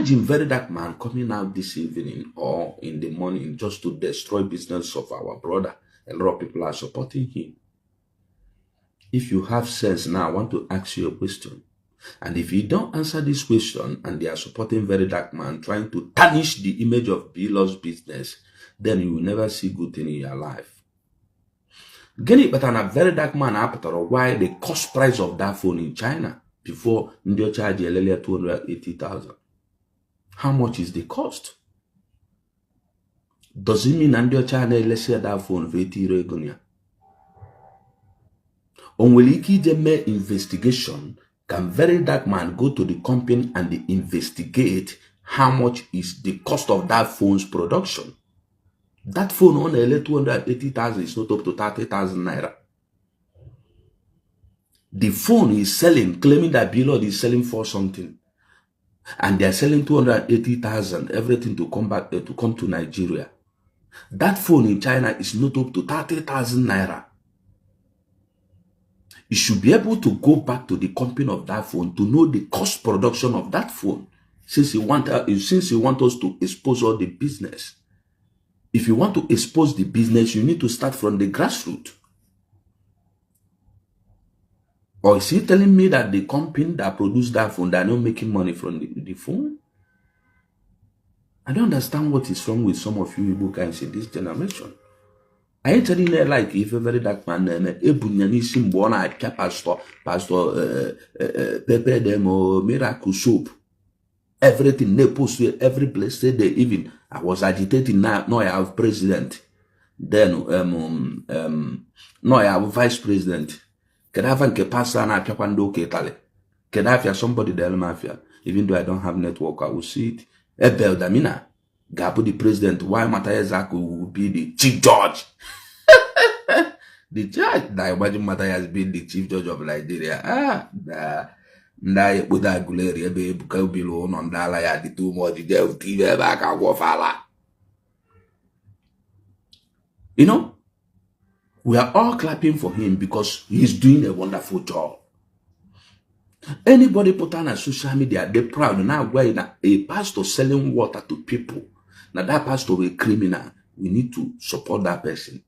Imagine very dark man coming out this evening or in the morning just to destroy business of our brother. A lot of people are supporting him. If you have sense now, I want to ask you a question. And if you don't answer this question and they are supporting very dark man trying to tarnish the image of Blord's business, then you will never see good thing in your life. Get but a very dark man after why the cost price of that phone in China before India charge 280,000. How much is the cost? Does it mean India China let's say that phone for 80 regonia? On Wiliki Jeme investigation, can very dark man go to the company and they investigate how much is the cost of that phone's production? That phone on a 280,000 is not up to 30,000 naira. The phone is selling, claiming that Blord is selling for something. And they are selling 280,000, everything to come back to come to Nigeria. That phone in China is not up to 30,000 naira. You should be able to go back to the company of that phone to know the cost production of that phone. Since you want us to expose all the business. If you want to expose the business, you need to start from the grassroots. Or is he telling me that the company that produced that phone, they are not making money from the phone? I don't understand what is wrong with some of you Igbo guys in this generation. I ain't telling you like if a very dark man, Ebunyanisi Mbona, Pastor Pepe Demo, Miracle Soup. Everything they post every place day, even I was agitating now I have president. Then no I have vice president. Can I have a pastor and I piapando ketale? Can I have somebody the mafia? Even though I don't have network, I will see it. Ebel Damina, Gabu the president, why Matthias Zaku will be the chief judge? The judge, I imagine Matthias being the chief judge of Nigeria. Ndai buda guleri ebe buka ubilo no ndala ya di too much de utive ba ka go fala. You know, we are all clapping for him because he's doing a wonderful job. Anybody put on a social media, they're proud now where a pastor selling water to people. Now that pastor is a criminal. We need to support that person.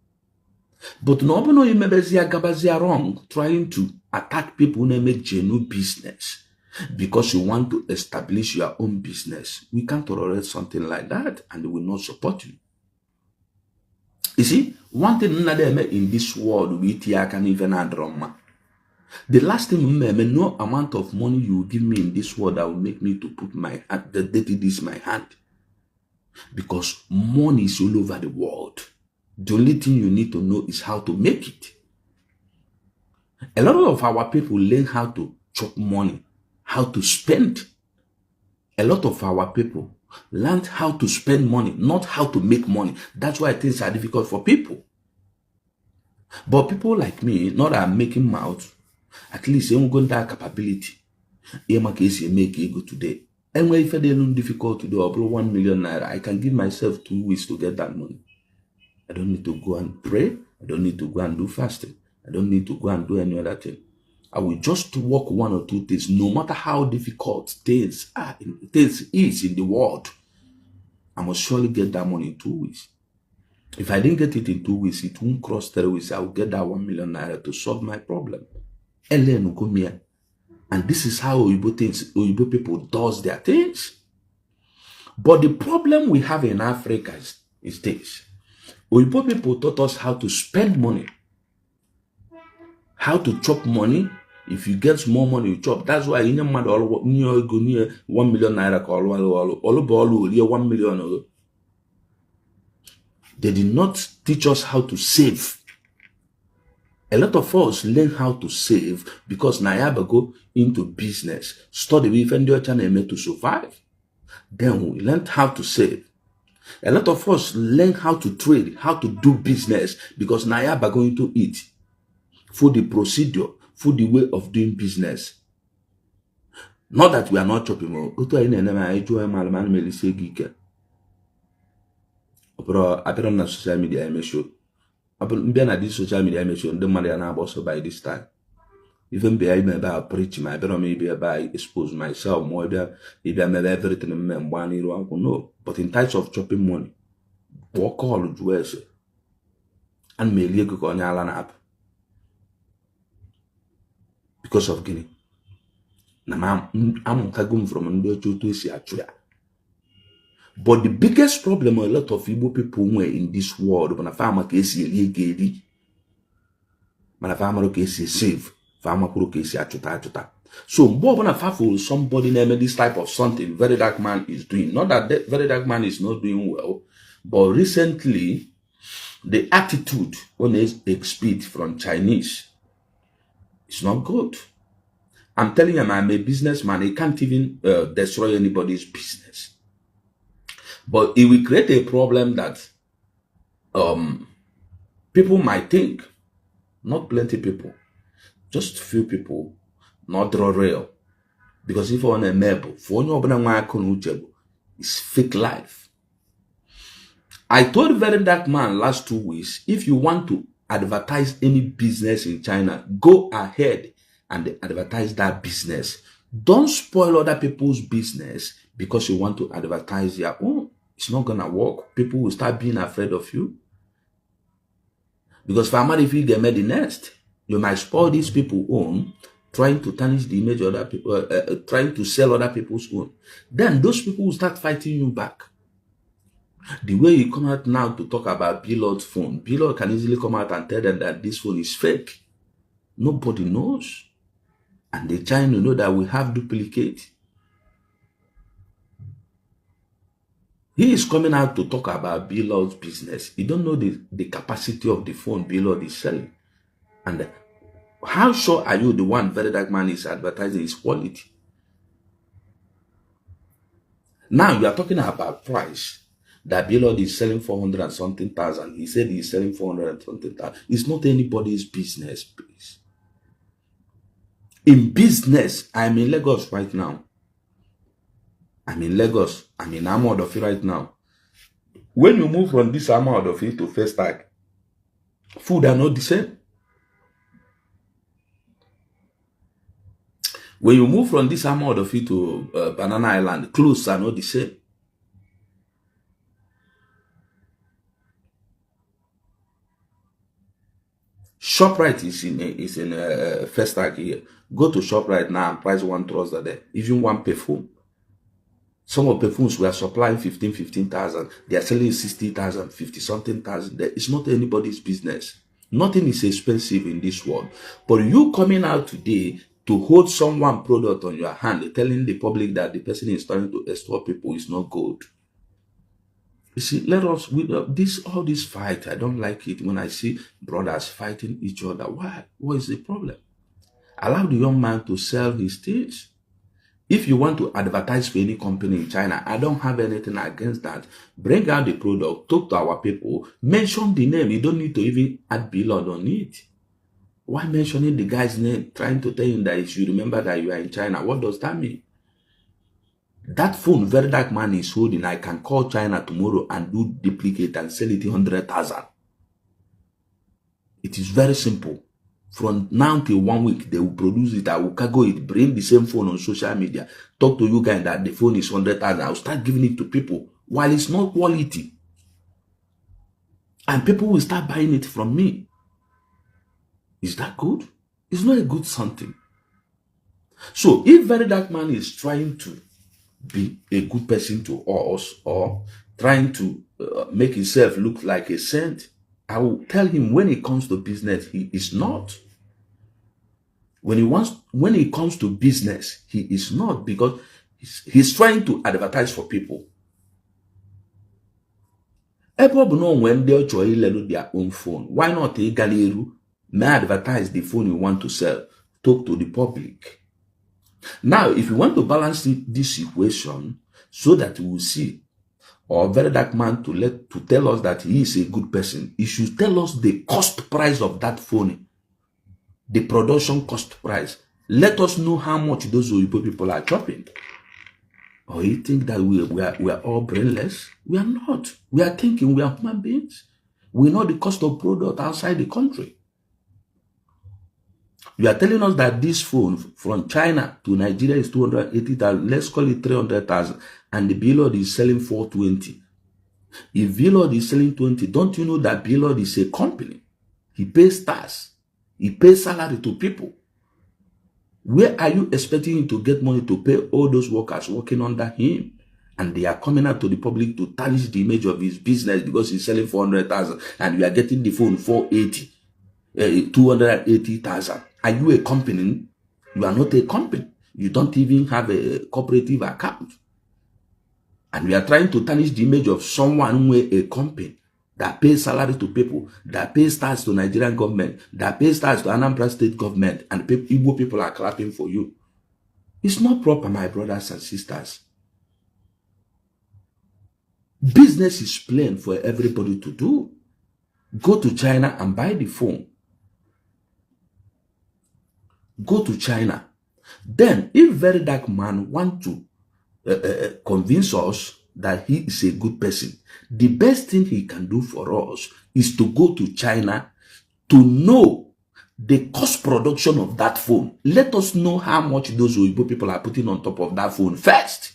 But no you may be wrong, trying to attack people who make genuine business because you want to establish your own business. We can't tolerate something like that, and we will not support you. You see, one thing in this world we can even add drama. The last thing, no amount of money you give me in this world that will make me to put my hand, the dirty this my hand, because money is all over the world. The only thing you need to know is how to make it. A lot of our people learn how to chop money, how to spend. A lot of our people learned how to spend money, not how to make money. That's why things are difficult for people. But people like me, not that I'm making mouth, at least I'm going to have capability. Make ego today. And when if they look difficult to do, I'll blow 1 million naira. I can give myself 2 weeks to get that money. I don't need to go and pray. I don't need to go and do fasting. I don't need to go and do any other thing. I will just work 1 or 2 things, no matter how difficult things is in the world. I must surely get that money in 2 weeks. If I didn't get it in 2 weeks, it won't cross 3 weeks. I will get that 1 million naira to solve my problem. And this is how Oyibo people does their things. But the problem we have in Africa is this. Oyibo people taught us how to spend money, how to chop money. If you get more money, you chop. That's why in a month, near 1 million naira, all 1 million. They did not teach us how to save. A lot of us learn how to save because Nayaba go into business, study with your channel to survive. Then we learned how to save. A lot of us learn how to trade, how to do business because Nayaba going to eat for the procedure, for the way of doing business. Not that we are not chopping more. I put on social media, I make sure. I've been at this social media, I make sure the money and also by this time. Even be I about preach my better maybe about expose myself more if I maybe everything in one year no. But in types of chopping money, walk all the ways and may legal on Alan app because of Guinea. Now I'm going from under to see actually. But the biggest problem a lot of Igbo people were in this world when a farmer can see when a farmer can see save, farmer can see achuta. So, when a farmer somebody named this type of something, very dark man is doing. Not that very dark man is not doing well, but recently, the attitude on his speed from Chinese is not good. I'm telling you, I'm a businessman. He can't even destroy anybody's business. But it will create a problem that people might think, not plenty people, just few people, not draw real. Because if on a map, for no it's fake life. I told very dark man last 2 weeks, if you want to advertise any business in China, go ahead and advertise that business. Don't spoil other people's business because you want to advertise your own. It's not gonna work. People will start being afraid of you. Because if you get made the nest, you might spoil these people's own, trying to tarnish the image of other people, trying to sell other people's own. Then those people will start fighting you back. The way you come out now to talk about Blord's phone, Blord can easily come out and tell them that this phone is fake. Nobody knows. And they're trying to know that we have duplicate. He is coming out to talk about Blord's business. He don't know the capacity of the phone Blord is selling. And how sure are you the one very dark man is advertising his quality? Now you are talking about price. That Blord is selling 400 and something thousand. He said he's selling 400 and something thousand. It's not anybody's business, please. In business, I'm in Lagos right now. I'm in Lagos. I'm in Amodofi right now. When you move from this Amodofi to First Tag, food are not the same. When you move from this Amodofi to Banana Island, clothes are not the same. ShopRite is in First Tag here. Go to ShopRite now and price one trouser there. Even one perfume. Some of perfumes were supplying 15,000. They are selling 60,000, 50-something thousand. It's not anybody's business. Nothing is expensive in this world. But you coming out today to hold someone product on your hand, telling the public that the person is trying to extort people is not good. You see, let us all this fight. I don't like it when I see brothers fighting each other. Why? What is the problem? Allow the young man to sell his things. If you want to advertise for any company in China, I don't have anything against that. Bring out the product, talk to our people, mention the name. You don't need to even add Blord on it. Why mentioning the guy's name, trying to tell him that you should remember that you are in China? What does that mean? That phone very dark man is holding, I can call China tomorrow and do duplicate and sell it 100,000. It is very simple. From now till 1 week, they will produce it. I will cargo it, bring the same phone on social media, talk to you guys that the phone is 100,000. I'll start giving it to people while it's not quality. And people will start buying it from me. Is that good? It's not a good something. So if very dark man is trying to be a good person to us or trying to make himself look like a saint, I will tell him when it comes to business, he is not. When it comes to business, he is not, because he's trying to advertise for people. People know when they're trying to their own phone. Why not take Galeru? May advertise the phone you want to sell. Talk to the public. Now, if you want to balance this equation so that we will see, or very dark man to tell us that he is a good person, he should tell us the cost price of that phone, the production cost price. Let us know how much those Oyibo people are chopping. Or you think that we are all brainless? We are not. We are thinking, we are human beings. We know the cost of product outside the country. You are telling us that this phone from China to Nigeria is 280,000. Let's call it 300,000. And the Blord is selling 420. If Blord is selling 20, don't you know that Blord is a company? He pays tax. He pays salary to people. Where are you expecting him to get money to pay all those workers working under him? And they are coming out to the public to tarnish the image of his business because he's selling 400,000 and we are getting the phone 480, 280,000. Are you a company? You are not a company. You don't even have a cooperative account. And we are trying to tarnish the image of someone with a company that pays salary to people, that pays tax to Nigerian government, that pays tax to Anambra state government, and Igbo people are clapping for you. It's not proper, my brothers and sisters. Business is plain for everybody to do. Go to China and buy the phone. Go to China. Then, if very dark man want to convince us that he is a good person, the best thing he can do for us is to go to China to know the cost production of that phone. Let us know how much those Igbo people are putting on top of that phone first.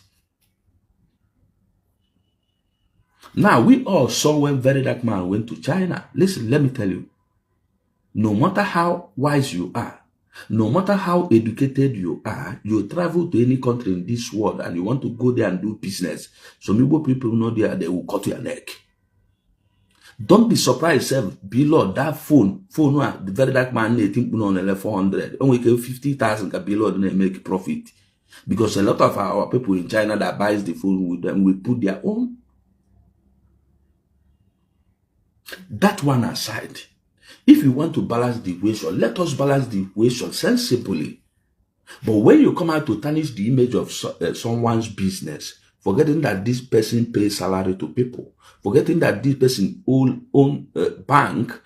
Now, we all saw when very dark man went to China. Listen, let me tell you, no matter how wise you are, no matter how educated you are, you travel to any country in this world and you want to go there and do business. Some Igbo people know there, they will cut your neck. Don't be surprised, Blord, that phone, the very dark man, they think on 400, only 50,000 Blord and make profit. Because a lot of our people in China that buys the phone with them will put their own. That one aside, if you want to balance the equation, let us balance the equation sensibly. But when you come out to tarnish the image of someone's business, forgetting that this person pays salary to people, forgetting that this person own bank,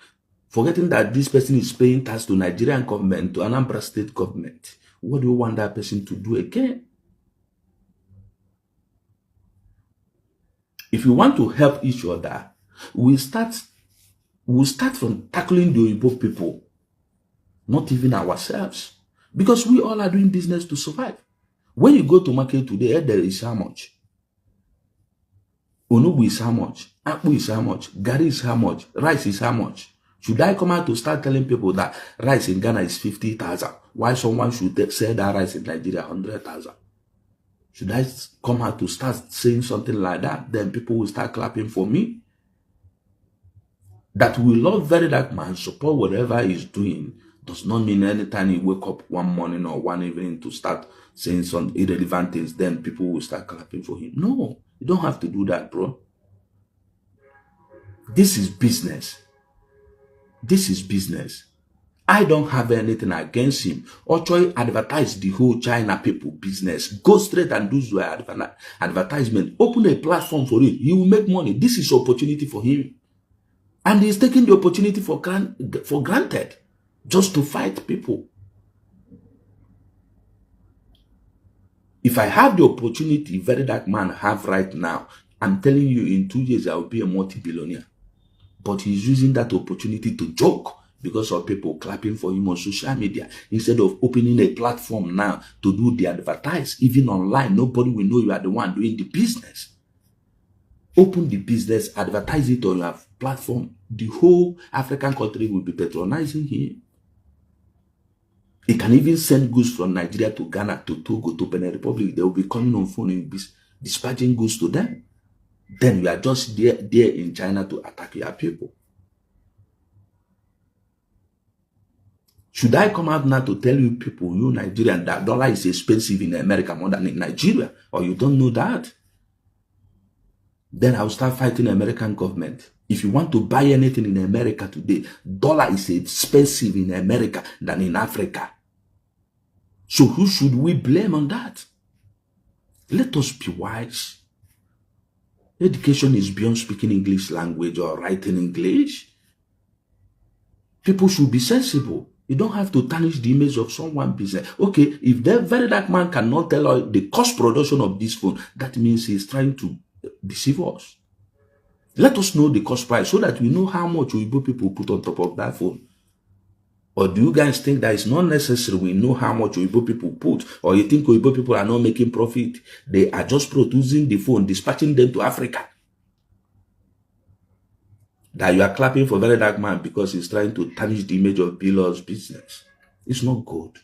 forgetting that this person is paying tax to Nigerian government, to Anambra state government, what do you want that person to do again? If you want to help each other, we'll start from tackling the Igbo people, not even ourselves. Because we all are doing business to survive. When you go to market today, there is how much? Onubu is how much? Akpu is how much? Gari is how much? Rice is how much? Should I come out to start telling people that rice in Ghana is 50,000? Why someone should sell that rice in Nigeria 100,000? Should I come out to start saying something like that? Then people will start clapping for me. That we love very dark man, support whatever he's doing, does not mean anytime you wake up one morning or one evening to start saying some irrelevant things, then people will start clapping for him. No, you don't have to do that, bro. This is business. This is business. I don't have anything against him. Or try advertise the whole China people business. Go straight and do your advertisement. Open a platform for it. He will make money. This is opportunity for him. And he's taking the opportunity for granted, just to fight people. If I have the opportunity very dark man have right now, I'm telling you in 2 years I will be a multi-billionaire. But he's using that opportunity to joke because of people clapping for him on social media. Instead of opening a platform now to do the advertise, even online, nobody will know you are the one doing the business. Open the business, advertise it on your platform. The whole African country will be patronizing him. He can even send goods from Nigeria to Ghana, to Togo, to Benin Republic. They will be coming on phone and be dispatching goods to them. Then you are just there in China to attack your people. Should I come out now to tell you people, you Nigerian, that dollar is expensive in America more than in Nigeria? Or you don't know that? Then I'll start fighting the American government. If you want to buy anything in America today, dollar is expensive in America than in Africa. So who should we blame on that? Let us be wise. Education is beyond speaking English language or writing English. People should be sensible. You don't have to tarnish the image of someone's business. Okay, if that very dark man cannot tell us the cost production of this phone, that means he's trying to deceive us. Let us know the cost price so that we know how much Igbo people put on top of that phone. Or do you guys think that it's not necessary we know how much Oyibo people put? Or you think Oyibo people are not making profit? They are just producing the phone, dispatching them to Africa. That you are clapping for Very Dark Man because he's trying to tarnish the image of Blord's business. It's not good.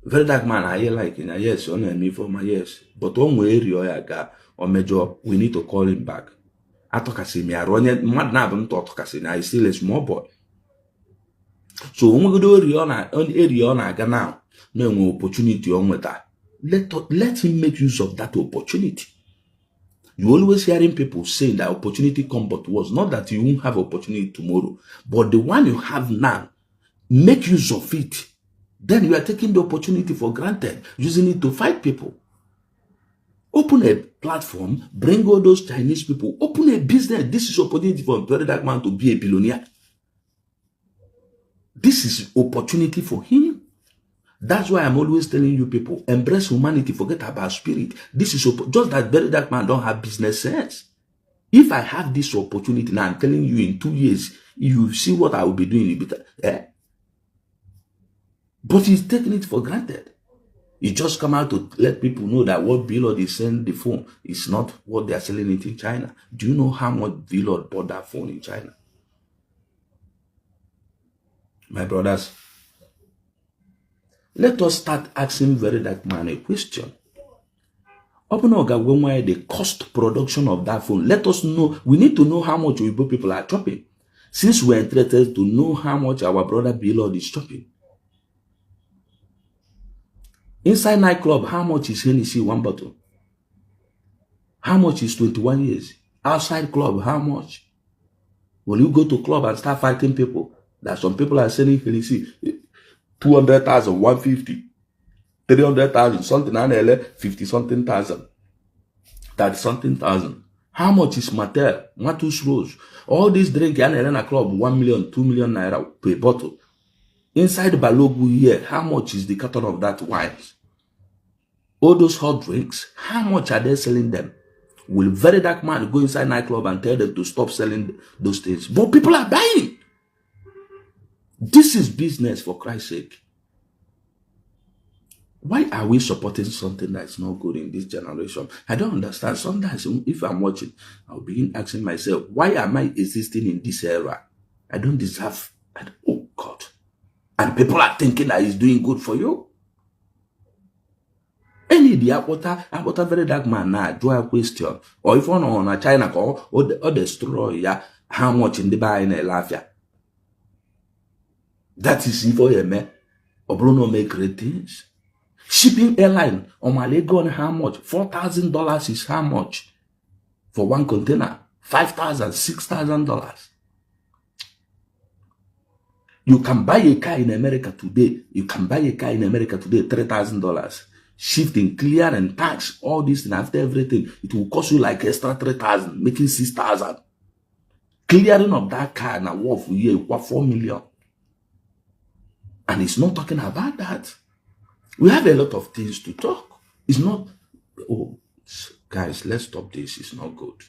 Very Dark Man, I hear like in a yes, on me for my yes. But one way or major, we need to call him back. I talk as me, I run it, mad nab, talk as I still a small boy. So when we go to area now, no opportunity on with that. Let him make use of that opportunity. You always hearing people saying that opportunity come but was not that you won't have opportunity tomorrow, but the one you have now, make use of it. Then you are taking the opportunity for granted, using it to fight people. Open a platform, bring all those Chinese people, open a business. This is opportunity for Very Dark Man to be a billionaire. This is opportunity for him. That's why I'm always telling you people, embrace humanity, forget about spirit. This is just that Very Dark Man don't have business sense. If I have this opportunity now, I'm telling you in 2 years, you see what I will be doing. But he's taking it for granted. He just come out to let people know that what Blord is selling the phone is not what they are selling it in China. Do you know how much Blord bought that phone in China? My brothers, let us start asking Very Dark Man a question. Open why the cost production of that phone. Let us know. We need to know how much Oyibo people are chopping. Since we're interested to know how much our brother Blord is chopping. Inside nightclub, how much is Hennessy one bottle? How much is 21 years? Outside club, how much? When you go to club and start fighting people, that some people are selling Hennessy 200,000, 150, 300,000, something, and 50 something thousand, 30 something thousand. How much is Mattel, Matus Rose? All these drink and in a club 1 million, 2 million naira per bottle. Inside Balogu here, how much is the carton of that wine? All those hot drinks, how much are they selling them? Will Very Dark Man go inside nightclub and tell them to stop selling those things? But people are buying. This is business, for Christ's sake. Why are we supporting something that's not good in this generation? I don't understand. Sometimes if I'm watching, I'll begin asking myself, why am I existing in this era? I don't deserve. Oh God. And people are thinking that it's doing good for you. Any the water Very Dark Man now do a question. Or if on a China call or destroy how much in the buy in a lafia. That is for a man. Or Bruno make great things. Shipping airline on Malagon, how much? $4,000 is how much? For one container. $5,000, $6,000. You can buy a car in America today. $3,000. Shifting, clear and tax, all this and after everything, it will cost you like extra 3,000, making 6,000. Clearing of that car now worth a year, 4 million. And it's not talking about that. We have a lot of things to talk. It's not, oh, guys, let's stop this. It's not good.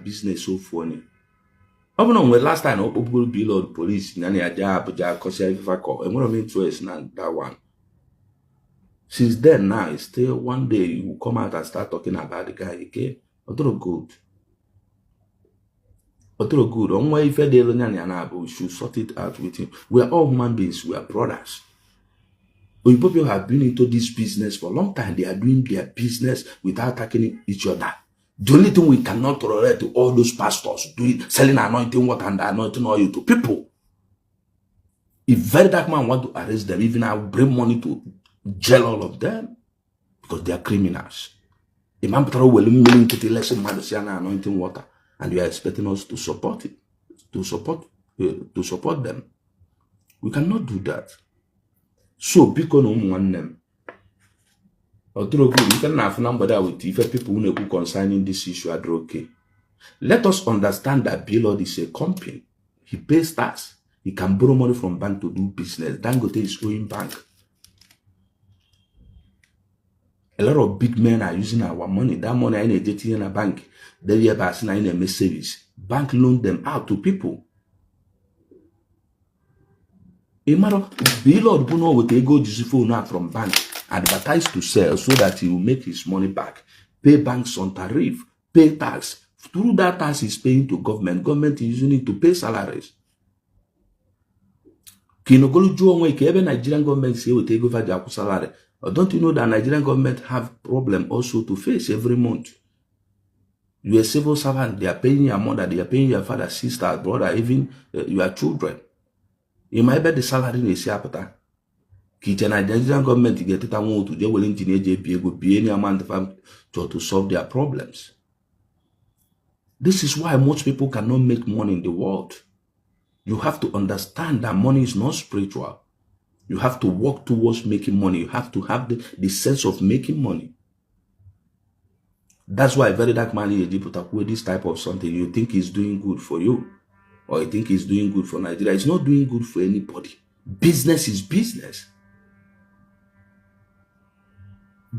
Business so funny. Last time, Blord police, that one. Since then, now, it's still one day you will come out and start talking about the guy again. Good. On why if we should sort it out with him. We are all human beings, we are brothers. People have been into this business for a long time. They are doing their business without attacking each other. The only thing we cannot tolerate to all those pastors selling anointing water and anointing oil to people. If Very Dark Man want to arrest them, even I will bring money to jail all of them because they are criminals. A man will willing to lesson anointing water, and you are expecting us to support it, to support them. We cannot do that. So because no one them. Although you can have number that with if people who know concerning this issue are okay. Let us understand that Blord is a company. He pays tax. He can borrow money from bank to do business. Dangote is owing bank. A lot of big men are using our money. That money I need in a bank. They are passing in a service. Bank loan them out to people. Imaro, Blord Buno will take go use phone out from bank, advertise to sell so that he will make his money back, pay banks on tariff, pay tax. Through that tax he's paying to government. Government is using it to pay salaries. Kinogolu Joe Kebe Nigerian government say will take over their salary. Or don't you know that Nigerian government have problem also to face every month? You are a civil servant, they are paying your mother, they are paying your father, sister, brother, even your children. You might bet the salary in a siapata. Kitchen Nigerian government get it want to they will engineer JP go be any amount of to solve their problems. This is why most people cannot make money in the world. You have to understand that money is not spiritual. You have to work towards making money. You have to have the sense of making money. That's why very dark man with this type of something you think is doing good for you, or you think he's doing good for Nigeria. It's not doing good for anybody. Business is business.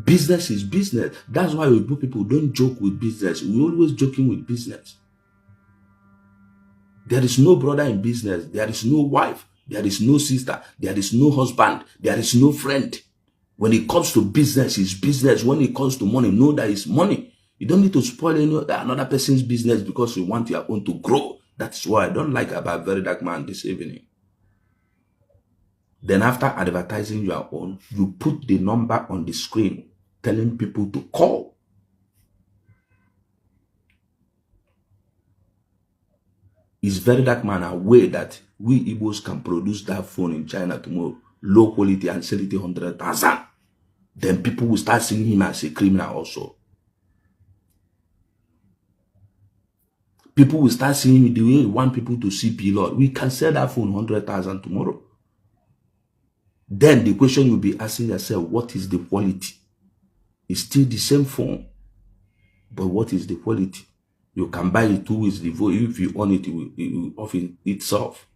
Business is business. That's why people don't joke with business. We're always joking with business. There is no brother in business. There is no wife. There is no sister. There is no husband. There is no friend. When it comes to business, it's business. When it comes to money, know that it's money. You don't need to spoil another person's business because you want your own to grow. That's what I don't like about Very Dark Man this evening. Then after advertising your own, you put the number on the screen telling people to call. Is Very Dark Man aware that we Igbos can produce that phone in China tomorrow, low quality, and sell it 100,000? Then people will start seeing him as a criminal also. People will start seeing the way we want people to see Blord. We can sell that phone 100,000 tomorrow. Then the question you'll be asking yourself, what is the quality? It's still the same phone, but what is the quality? You can buy it 2 weeks before. If you own it, it will off itself.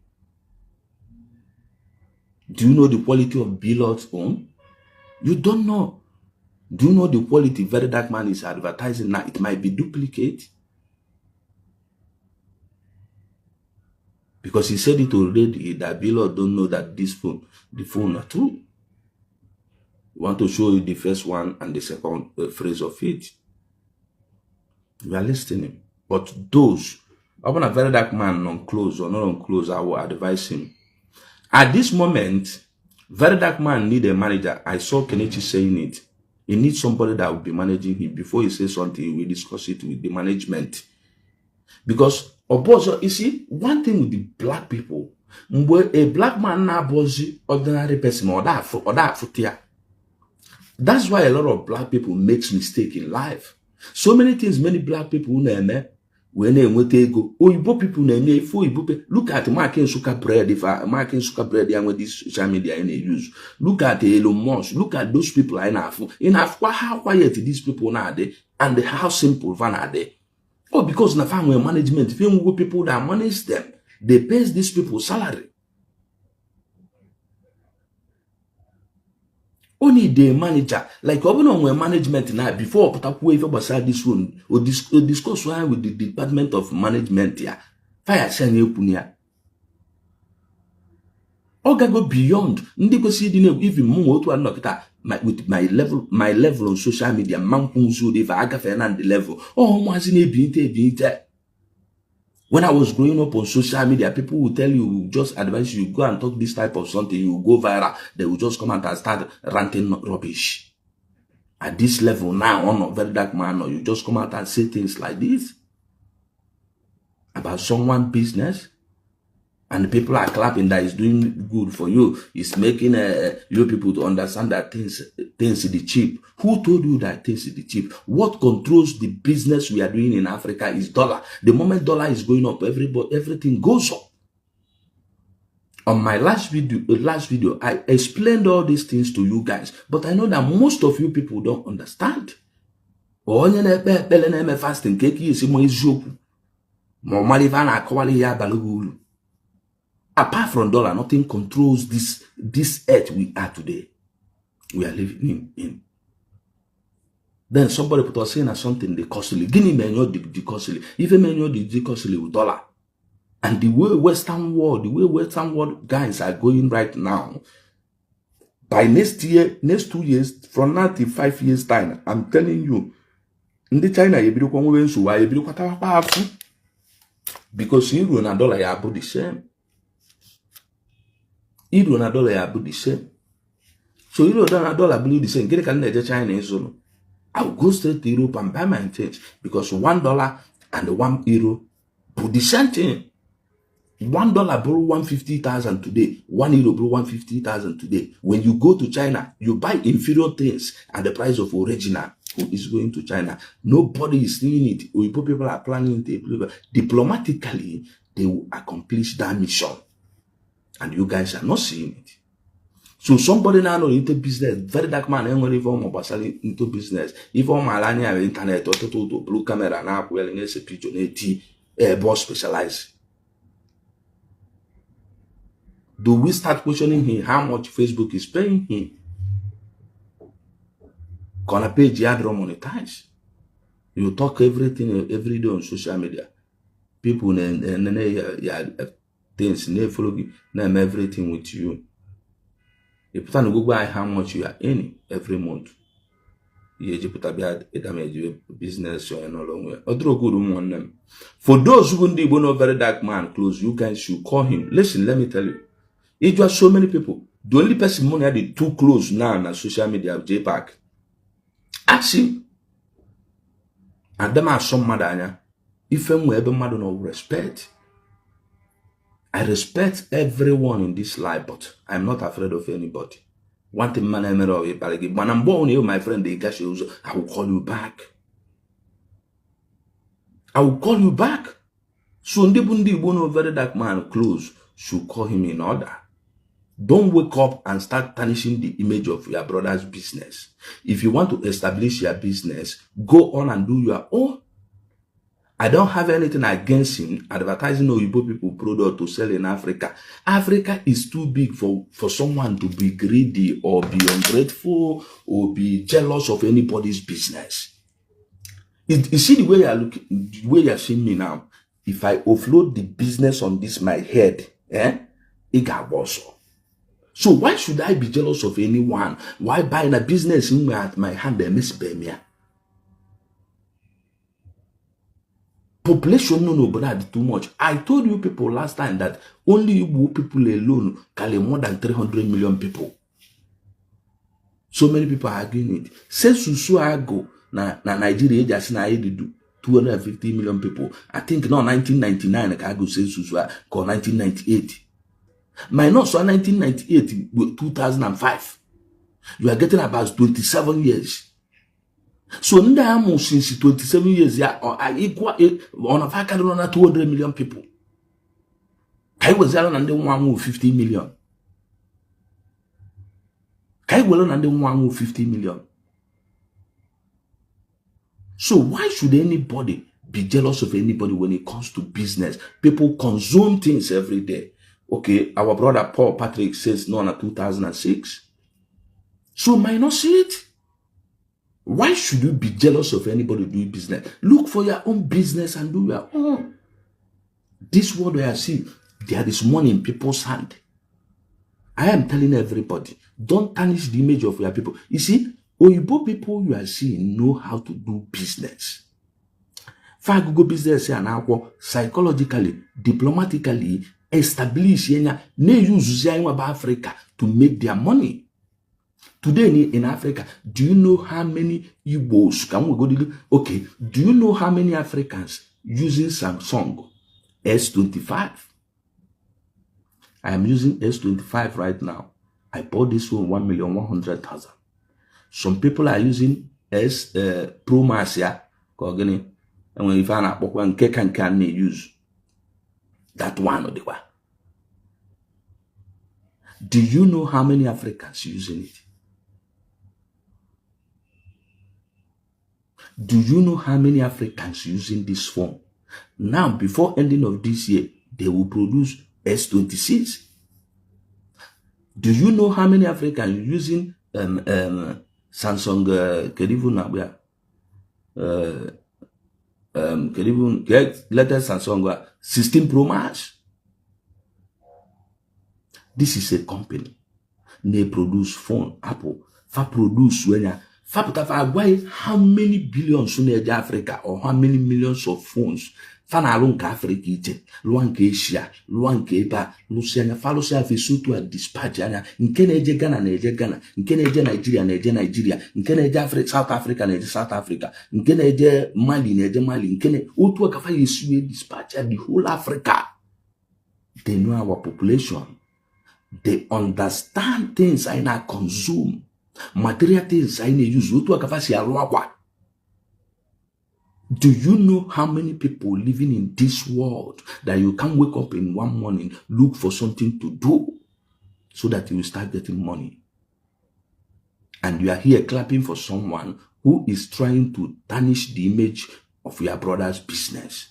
Do you know the quality of Blord's phone? You don't know. Do you know the quality Very Dark Man is advertising now? It might be duplicate. Because he said it already that Blord don't know that the phone are true. We want to show you the first one and the second phrase of it. We are listening. But those, I want a Very Dark Man non-close or not on-close, I will advise him. At this moment, Very Dark Man need a manager. I saw Kenichi saying it. He needs somebody that will be managing him. Before he says something, we discuss it with the management. Because, you see, one thing with the black people, when a black man now bossy ordinary person or that footia. That's why a lot of black people makes mistake in life. So many things many black people when they go, Oyibo people look at marking sugar bread, if I marking sugar bread and with this social media in use. Look at Elon Musk, look at those people in Africa, how quiet these people now are and how simple van are they. Oh, because in the family management, if you people that manage them, they pay these people salary. Only the manager, like open on management now, before put up wave beside this one, or discuss with the Department of Management here. Fire send you punya. Oga go beyond. Ndiko see the even more to another with my level on social media, Mampunzu, the Vaga Fernand level. Oh, was in a binte. When I was growing up on social media, people will tell you, just advise you, go and talk this type of something, you go viral, they will just come out and start ranting rubbish. At this level now, on a Very Dark Man, or you just come out and say things like this about someone's business, and people are clapping that is doing good for you. It's making you people to understand that things is the cheap. Who told you that things is the cheap? What controls the business we are doing in Africa is dollar. The moment dollar is going up, everything goes up. On my last video, I explained all these things to you guys, but I know that most of you people don't understand. Fasting apart from dollar, nothing controls this earth we are today. We are living in. Then somebody put us saying something the costly. Guinea men know the costly. Even men know the costly with dollar. And the way Western world guys are going right now, by next 2 years, from now to 5 years time, I'm telling you, in the China, because euro and dollar are about the same. Euro and dollar are about the same. So euro and dollar are the same. Get a China is on. I'll go straight to Europe and buy my things because $1 and €1 put the same thing. $1 borrow 150,000 today, €1 borrow 150,000 today. When you go to China, you buy inferior things at the price of original. Who is going to China? Nobody is seeing it. People are planning it. Diplomatically, they will accomplish that mission. And you guys are not seeing it. So somebody now know into business, very dark man, ain't even more into business. Even my line internet, or blue camera now, well, in a pigeon, boss specialized. Do we start questioning him how much Facebook is paying him? Gonna pay Jadro monetize. You talk everything every day on social media. People things they follow you, name everything with you. You put on Google how much you are earning every month. You put a damage business or no long way. Other good one. For those who wouldn't know very dark man close, you guys should call him. Listen, let me tell you. It was so many people. The only person money had too close now on social media of JPAC. Ask him. And them are some madanya. If I'm ever mad no respect. I respect everyone in this life, but I'm not afraid of anybody. One thing man I when I'm born here, my friend, I will call you back. I will call you back. So Ndibundi Bono very dark man close should call him in order. Don't wake up and start tarnishing the image of your brother's business. If you want to establish your business, go on and do your own. I don't have anything against him advertising Oyibo people product to sell in Africa. Africa is too big for someone to be greedy or be ungrateful or be jealous of anybody's business. You see the way you're looking, the way you're seeing me now. If I offload the business on this my head, it got worse. So why should I be jealous of anyone? Why buying a business in my hand and miss me? Population no, but that's too much. I told you people last time that only Igbo people alone carry more than 300 million people. So many people are arguing it. Since I go na Nigeria just na do 250 million people. I think now 1999 I go say Susua or 1998. Minus 1998 2005. You are getting about 27 years. So Ndamo since 27 years, equal on a fact on 200 million people. I was there and then 150 million. Kai well and then 150 million. So why should anybody be jealous of anybody when it comes to business? People consume things every day. Okay, our brother Paul Patrick says no in 2006. So minus it. Why should you be jealous of anybody doing business? Look for your own business and do your own. This world where I see, there is money in people's hand. I am telling everybody, don't tarnish the image of your people. You see, Oyibo people you are seeing know how to do business. For Google business and psychologically, diplomatically, establish ne use Africa to make their money. Today in Africa, do you know how many Igbos can we go to? Okay, do you know how many Africans using Samsung S25? I am using S25 right now. I bought this one 1,100,000. Some people are using S Pro Max, yeah. And when you find out one can use that one or the one. Do you know how many Africans using it? Do you know how many Africans using this phone? Now, before ending of this year, they will produce S26. Do you know how many Africans using Samsung get latest Samsung 16 Pro Max? This is a company. They produce phone, Apple. Fa produce when fa why how many billions in Africa or how many millions of phones? Fa na alun ka Africa ite, luan ke Asia, luan ke ba, Luciana follow self is so to dispatch ana. Nke na-eje Ghana na-eje Ghana, nke na-eje Nigeria na-eje Nigeria, nke na-eje Africa South Africa na-eje South Africa, nke na-eje Mali na-eje Mali, nke na otu ka fa yesu dispatch the whole Africa. They know our population. They understand things I na consume. Material things I na use. Do you know how many people living in this world that you can wake up in one morning, look for something to do so that you will start getting money? And you are here clapping for someone who is trying to tarnish the image of your brother's business.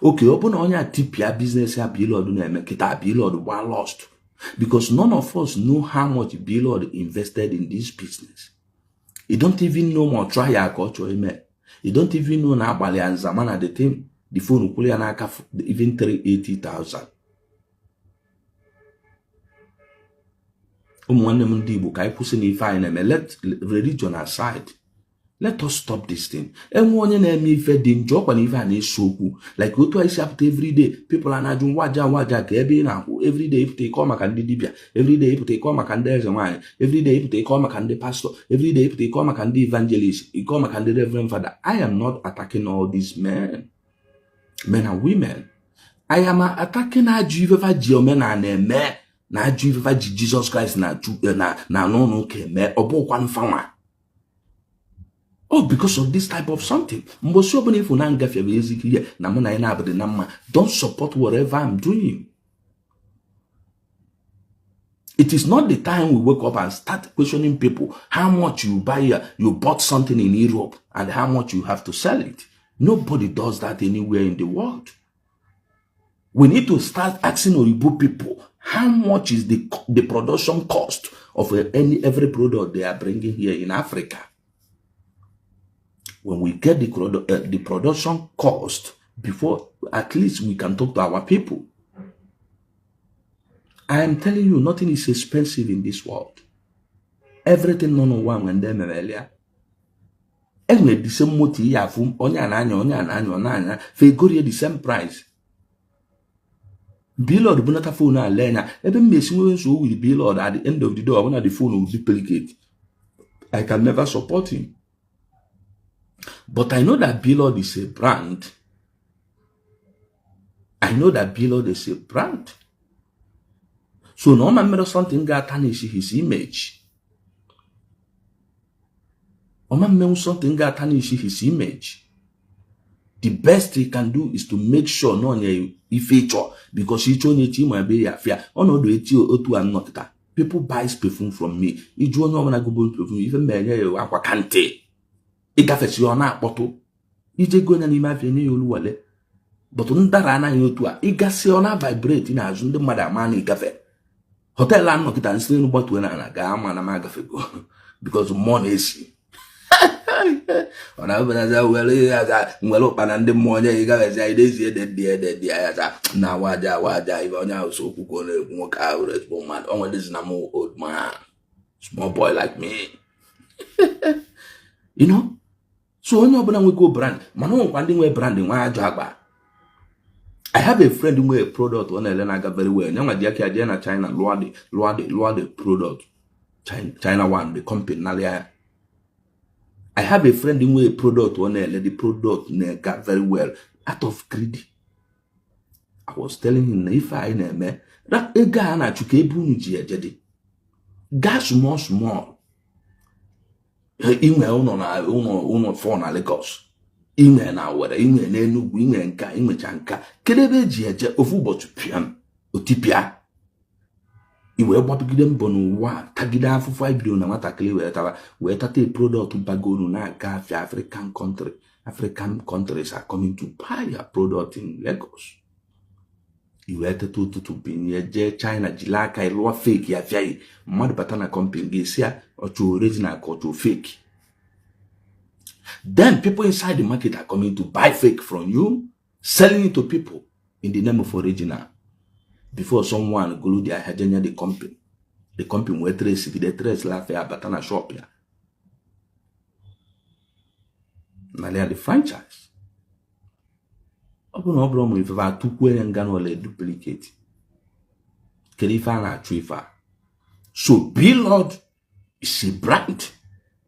Okay, open on your tip your business here, Blord na make it Blord one lost. Because none of us know how much Blord invested in this business. You don't even know more try your culture, amen. You don't even know now Bali and Zaman at the time the phone will even 380,000. Let religion aside. Let us stop this thing. And one enemy fed in job and even a soku. Like go to I shop every day. People are not doing waja now. Every day if they come I can dibia. Every day if they come I can there's a wine. Every day if they come I can the pastor. Every day if they come I can the evangelist. You come I can the reverend father. I am not attacking all these men and women. I am attacking our Jehovah men and men. Na Jehovah Jesus Christ na no okay me obo kwan fama. Oh, because of this type of something. Don't support whatever I'm doing. It is not the time we wake up and start questioning people how much you buy. You bought something in Europe and how much you have to sell it. Nobody does that anywhere in the world. We need to start asking Oribo people how much is the production cost of every product they are bringing here in Africa. When we get the production cost, before at least we can talk to our people. I am telling you, nothing is expensive in this world. Everything no one when them earlier. And the same moti ya fum onya na fegori the same price. Blord bunata phone na lena. Even me so with Blord at the end of the day when the phone will duplicate. I can never support him. But I know that Blord is a brand. I know that Blord is a brand. So no man something got tarnish his image. No man something got tarnish his image. The best he can do is to make sure no he feature because he told you my be affair. Oh no, do it you and not that. People buy perfume from me. You do not want to go perfume even men aqua cante. Igafesi ona akpoto ije go na n'ime afia ni oluwale but ndara na yotu a igasi ona vibrate na azu ndi mmadu ama na igafe hotel an nokita nsiri nu bottle na ga ama na magafe go because money is ona bana za wele ya nwelo pana ndi monye igafesi idezi de ya na waja ibe onya so okuko na nwoke ahụ response man onwe this na mo old man small boy like me. You know. So when you go brand, man, brand in I have a friend who a product when I got very well. Now I China, Luade product. China one, the company. I have a friend who a product when the product got very well out of greed. I was telling him if I name that a guy na chukebu jadi. Gas small. Inwe uno phone na Lagos. Inwe na wada, inwe na Enugu, inwe nka, inwe chanka. Kedebe ji eje ofu ụbọchị piam, otipia. Iwe gbapigide mbọ n'ụwa, tagide afụfụ ibido na nwatakịrị wee tata product bagonu na aga African countries are coming to buy your product in Lagos. Iwe tata ụtụtụ binye je China jila aka ịlụọ fake ya fiai. Mmadụ bata na company ga-esia ocho original ocho fake. Then people inside the market are coming to buy fake from you, selling it to people in the name of original. before someone go their hajenya the company were trace if the trace la fair batana shop ya na they are the franchise open obro if va tukwe nga no le duplicate kerifa na trifa so Blord is a brand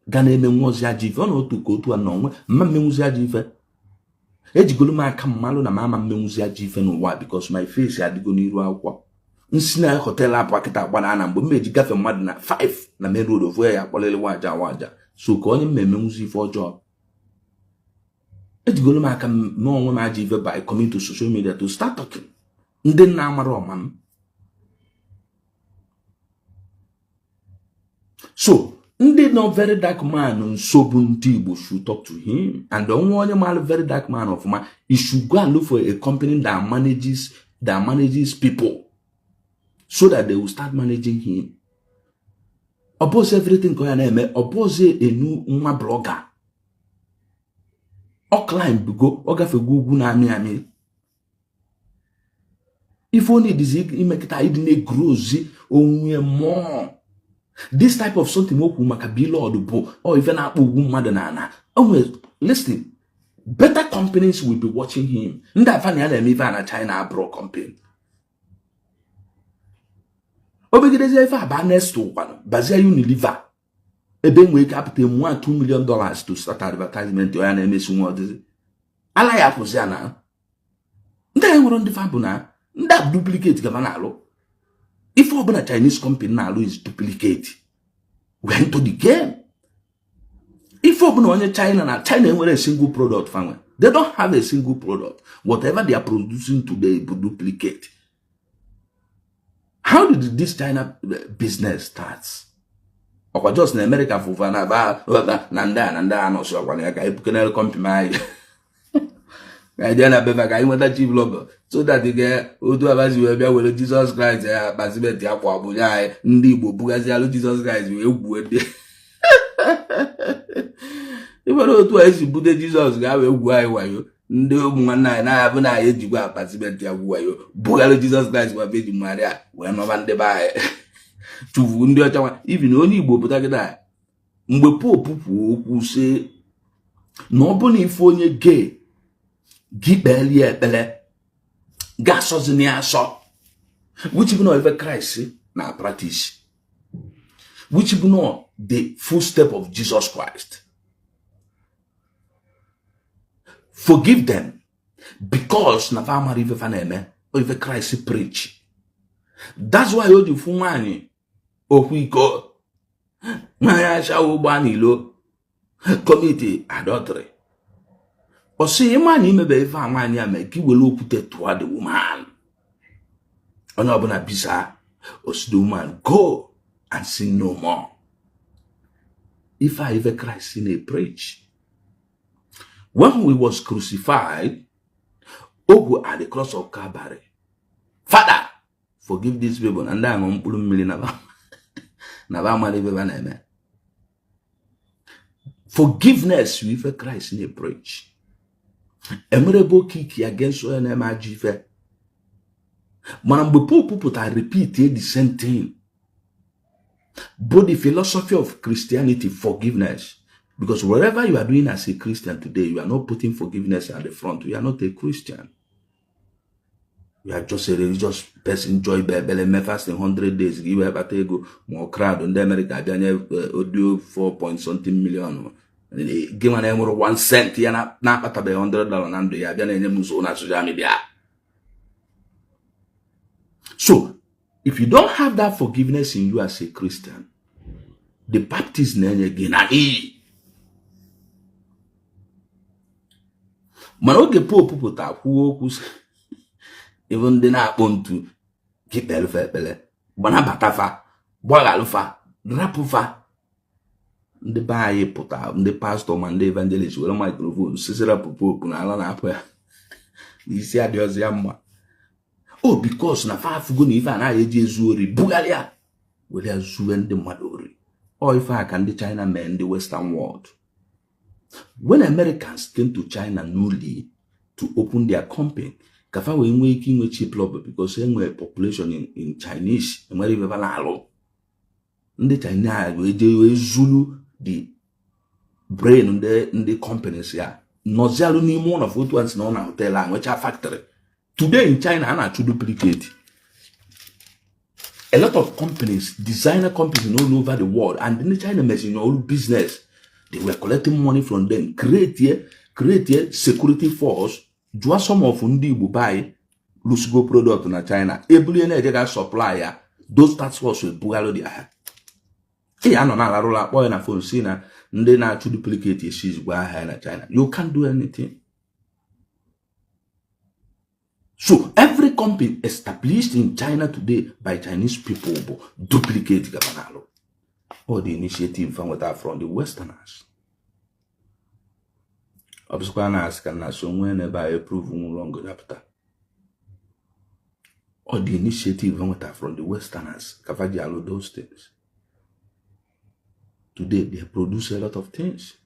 gana eme nwozi ajife ono to otu na onwe mma menwuzi ajife ejigolo m aka mmalụ na mama menwuzi ajife n'ụwa because my face adigo n'iru akwụkwọ nsi na hotel apakita gbana na mgbe mmeji gafe mmadụ na 5 na main road of ya akpọlele waja so ka onye menwuzi ife ọjọọ ejigolo m aka m onwe m ajife by coming to social media to start talking ndị nna amara ọma so ndị no very dark man nsogbu ndị Igbo should talk to him and the only man very dark man of man he should go and look for a company that manages people so that they will start managing him. Oppose everything ko ya na-eme oppose enu nwa blogger o climb go o gafe ugwu na ami if only this imekita idine grows onwe more. This type of something woku maka Blord bo or even na ugwu mmadụ na ana. Listen, better companies will be watching him. Nda fani ya na-eme ife na China abroad company. Obegidezi ife aba next to one. Bazia Unilever. Ebe nwe kapite $2 million to start advertisement ya na-eme sunwo dizi. Ala ya pụzi na. Nda enwere ndị fa bụ na nda duplicate gava na alụ. If a Chinese company now is duplicate, we enter the game. If only China a single product, they don't have a single product. Whatever they are producing today, will duplicate. How did this China business start? Or just in America for Nanda no so one company. I didn't have a guy with a chief logger. So that the guy who do have as you will be with Jesus Christ, Basibet Yaquabuya, Ndibu, Bugazia, Jesus Christ, you would. If I don't twice you put Jesus, guy will why you. No one night, I have an eye to go up Basibet Yaguayo. Bugalo Jesus Christ will be Maria, when no one buy. To wound your tower, even only Boputagada. Mbepo Pupu who say, nobody for your gay. Gibeli bele gasos ni aso which you know ever Christ na practice which you know the full step of Jesus Christ. Forgive them because na fa mari fa na eme o ever Christ preach. That's why you fumani okwiko na ya sha ugbani lo commit adultery. Or say a man may be found mania make you will look toward the woman. Onabona bisa or the woman go and sin no more. If I ever Christ in a preach. When we was crucified, Ogu at the cross of Calvary. Father, forgive these people and I'm on Pulum Millinava. Navama. Forgiveness with a Christ in a preach. Emerebo kiki against ONMAGF. Manambo people that repeat the same thing. But the philosophy of Christianity, forgiveness. Because whatever you are doing as a Christian today, you are not putting forgiveness at the front. You are not a Christian. You are just a religious person, joy bele me fast in 100 days. Give a batego more crowd on the America, audio 4.something million. Give an emerald 1 cent, yana na patabe $100 and the Abia Muso na social media. So, if you don't have that forgiveness in you as a Christian, the Baptist name again, Manoge po puputa who even the na to keep elfele, Banabatafa, Bogalufa, Rapufa. The baye puta, the pastor man, the evangelist, with a microphone, Cicera Popo, Alan Apple. This year there's Yamma. Oh, because na far fuguni if an I Jesuri, Bugalia, will have Zuen the Madori. Or if I can the China men, the Western world. When Americans came to China newly to open their company, Kafa we nwe ike inwe cheap labor because enwe population in Chinese enwere ibe bala alụ. Ndị China we je zulu the brain ndị companies ya. Nozialu ni one of what ones na hotel a nwecha factory. Today in China ana to duplicate. A lot of companies, designer companies all over the world, and in China machine all business, they were collecting money from them, create a security force, do some of undi will buy loose go product in China. Able na supplier, those task force will bugalo the eye. Hey, I know na roll up boy na phone sina, and then to duplicate your she's where in China. You can't do anything. So every company established in China today by Chinese people duplicate Gabanalo. All the initiative from the Westerners. Obsquanas can somewhere never approve longer after. All the initiative from the Westerners, Cavagialo, those things. Today they produce a lot of things.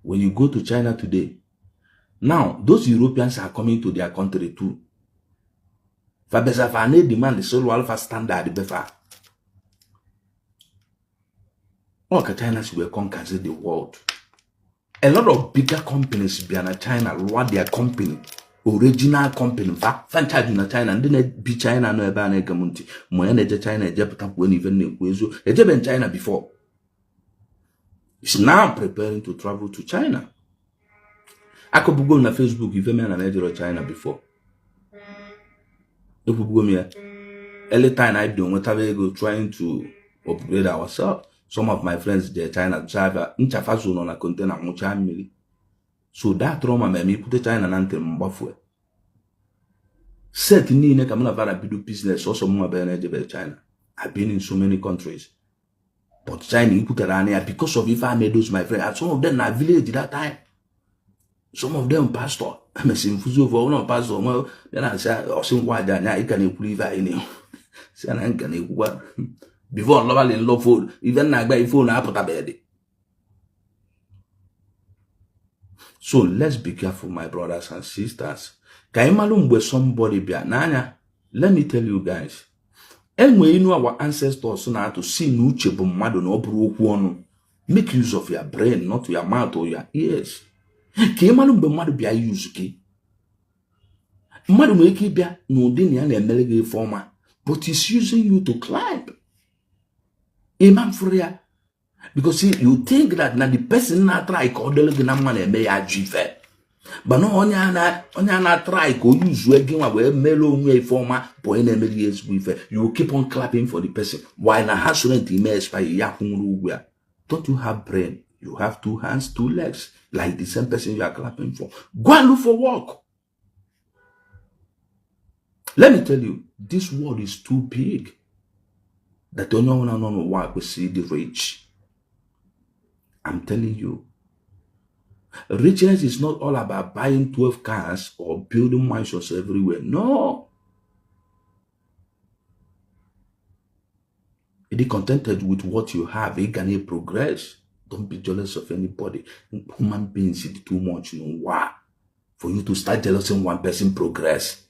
When you go to China today, now those Europeans are coming to their country too. Fabezafane demand the solo alpha standard befa. All China will conquer the world. A lot of bigger companies behind China run their company, original company, franchise in China, and then be China no eba na gamunti. Moya China ejepata when even ne kwezo. Ejebe in China before. It's now preparing to travel to China. I could go on Facebook if I'm an China before. Every time I do, whatever we go trying to upgrade ourselves. Some of my friends there, China driver, inchafazo on a container, mucha mili. So that trauma me put China nante mbafwe. Set ni ne kamuna vara bidu business also more benefit China. I've been in so many countries. But China you put around because of if I made those my friends. Some of them are village that time. Some of them pastor. I'm a sinful for one pastor. Well, then I say, or some why that I can believe I know. Say, I can what before love in love food, even I buy phone I put a bed. So let's be careful, my brothers and sisters. Kaimalum with somebody be nanya. Let me tell you guys. And when you know our ancestors now to see nuche bomado no broke one. Make use of your brain, not your mouth or your ears. Kaimalum be madu be a use ki. Madu make be no dini and a melegay former, but he's using you to climb. Imam Furia. Because see, you think that now the person not try call the man and may achieve. But no onya try go use again where melo way former boy years with you keep on clapping for the person. Why na hasn't image by yakun. Don't you have brain? You have 2 hands, 2 legs, like the same person you are clapping for. Go and look for work. Let me tell you, this world is too big. That don't know why we see the rich. I'm telling you, richness is not all about buying 12 cars or building mansions everywhere. No. Be contented with what you have. You can progress. Don't be jealous of anybody. Human beings is too much. You know why? For you to start jealousing one person progress.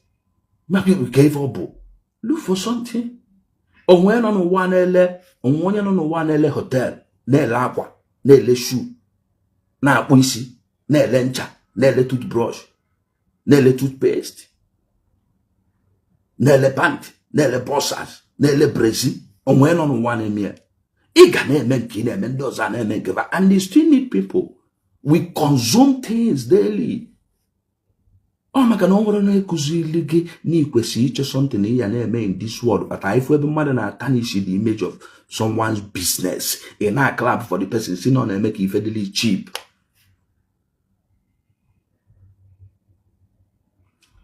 Maybe we gave up. Look for something. Onwe no one ele, onwe no one ele hotel, na ele akwa, na ele shoe, na akpụ isi, na ele ncha, na ele toothbrush, na ele toothpaste, na ele pant, na ele boxers, na ele brazy, onwe no one eme. Iga na eme nke na eme ndoza na eme nke and they still need people. We consume things daily. Oh my God, no one na ni kwesi iche something ya na eme in this world. But if we be mother na tarnish the image of someone's business, in a club for the person, see no na make it fairly cheap.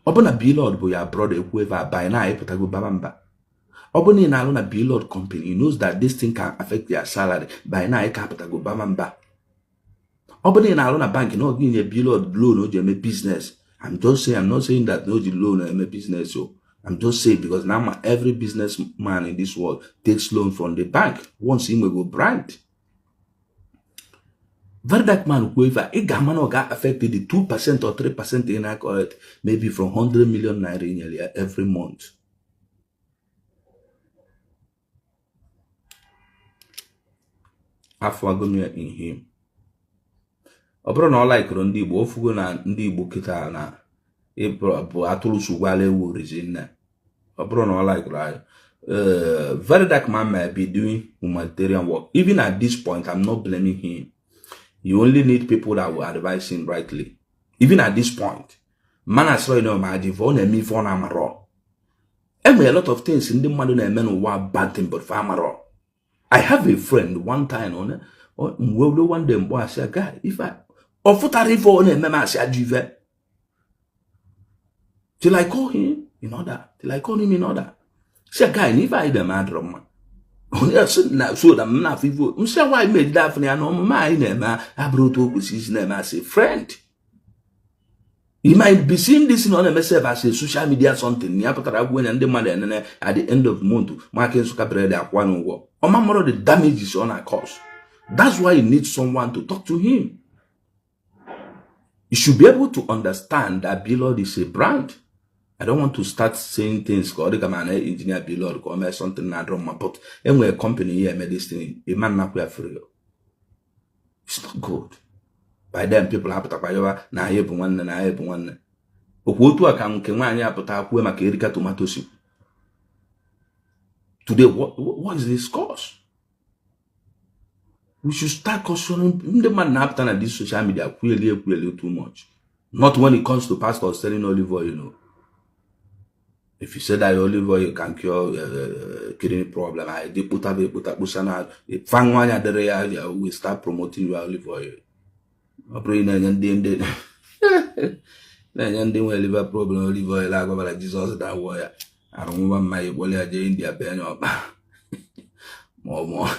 Obona Blord boy ya brother whoever buy na ipota go babamba. Obona na alona Blord company, he knows that this thing can affect their salary. By na ipota go babamba. Obona na alona bank no give a Blord loan or you business. I'm just saying, I'm not saying that no the loan and a business. So I'm just saying because now every businessman in this world takes loan from the bank. Once he will go brand. Very dark man who if a gamma got affected the 2% or 3% in alcohol, maybe from 100 million naira every month. After going in him. Obro no like ndị Igbo ofugo na ndị Igbo kita na bụ atụrụ sugwale wu reason. Obro no like right. Very dark man may be doing humanitarian work. Even at this point, I'm not blaming him. You only need people that will advise him rightly. Even at this point, man as well, you know, my divine and me for Amaro. And a lot of things in the man and men who are bad thing, but for Amaro. I have a friend one time on it, or one day, boy, I said, guy, if I offer for on a man, I said, till I call him in order, till I call him in order. Say, guy, if I the man drum. So that I'm not people. Say, why made that for my name? I brought up with his name as a friend. He might be seeing this in on myself as a social media something. Near Patagonia and the money, and at the end of the month, marking Sukabreda at one war. Or more of the damages on our cause. That's why you need someone to talk to him. You should be able to understand that Blord is a brand. I don't want to start saying things called the man engineer Blord or something I don't want, but anyway, a company here made this thing, a man not free. It's not good. By then people have to buy na help one. Okuotu aka nke nwanyị apụta akwue maka erika tomato soup. Today, what is this cause? We should start cautioning the man after na this social media clearly too much. Not when it comes to pastors selling olive oil, you know. If you say that olive oil can cure kidney problem, they put up we start promoting your olive oil. Liver problem, olive oil, like Jesus that warrior. I don't want my wallet India pen up. More.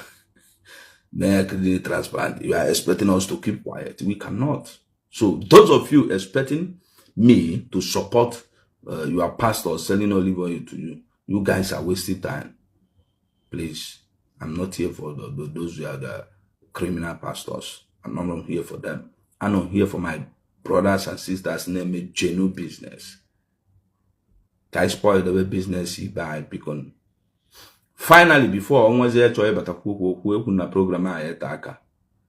Kidney transplant. You are expecting us to keep quiet. We cannot. So those of you expecting me to support your pastor selling olive oil to you, you guys are wasting time. Please, I'm not here for those who are the criminal pastors. I'm not here for them. I'm not here for my brothers and sisters name it genuine business. I spoil the way business you buy because finally before I was there to but program